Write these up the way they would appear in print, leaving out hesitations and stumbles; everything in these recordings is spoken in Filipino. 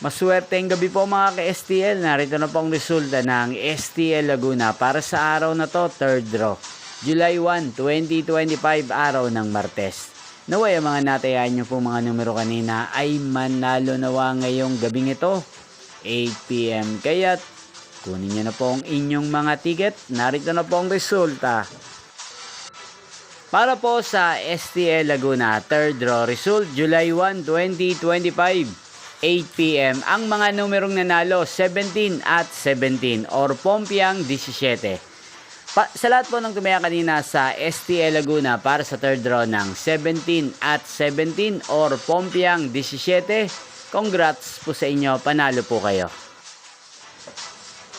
Maswerteng gabi po mga ka-STL. Narito na po ang resulta ng STL Laguna para sa araw na to, third draw. July 1, 2025, araw ng Martes. Naway ang mga natayaan nyo po mga numero kanina ay manalo nawa ngayong gabing ito, 8 PM. Kaya't kunin nyo na po ang inyong mga ticket. Narito na po ang resulta. Para po sa STL Laguna, third draw result, July 1, 2025. 8 PM. Ang mga numerong nanalo, 17 at 17 or Pompiang 17. Sa lahat po ng tumaya kanina sa STL Laguna para sa third draw ng 17 at 17 or Pompiang 17, congrats po sa inyo, panalo po kayo.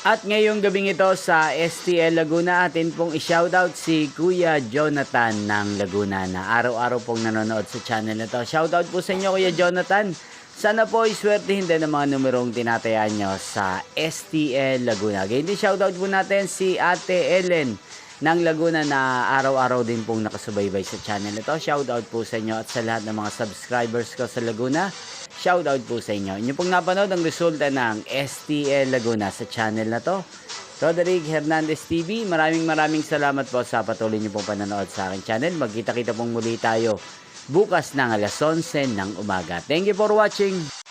At ngayong gabing ito sa STL Laguna, atin pong i-shoutout si Kuya Jonathan ng Laguna na araw-araw pong nanonood sa channel na to. Shoutout po sa inyo Kuya Jonathan. Sana po iswertihin din ang mga numerong tinatayaan nyo sa STL Laguna. Ganyan din shoutout po natin si Ate Ellen ng Laguna na araw-araw din pong nakasubaybay sa channel ito. Shoutout po sa inyo at sa lahat ng mga subscribers ko sa Laguna. Shoutout po sa inyo. Inyo pong napanood ang resulta ng STL Laguna sa channel na to. Roderick Hernandez TV, maraming salamat po sa patuloy niyo pong panonood sa aking channel. Magkita-kita pong muli tayo bukas ng alas 11 ng umaga. Thank you for watching.